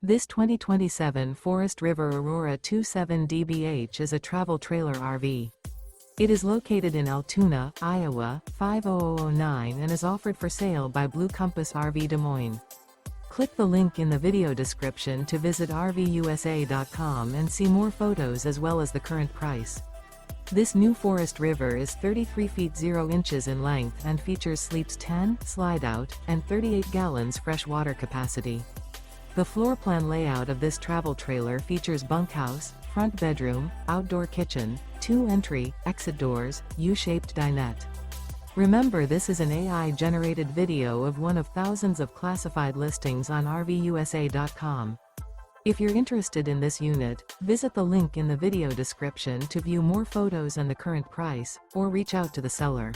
This 2027 Forest River Aurora 27 DBH is a travel trailer RV. It is located in Altoona, Iowa, 50009 and is offered for sale by Blue Compass RV Des Moines. Click the link in the video description to visit RVUSA.com and see more photos as well as the current price. This new Forest River is 33 feet 0 inches in length and features sleeps 10, Slideout, and 38 gallons fresh water capacity. The floor plan layout of this travel trailer features bunkhouse, front bedroom, outdoor kitchen, 2 entry, exit doors, U-shaped dinette. Remember, this is an AI-generated video of one of thousands of classified listings on RVUSA.com. If you're interested in this unit, visit the link in the video description to view more photos and the current price, or reach out to the seller.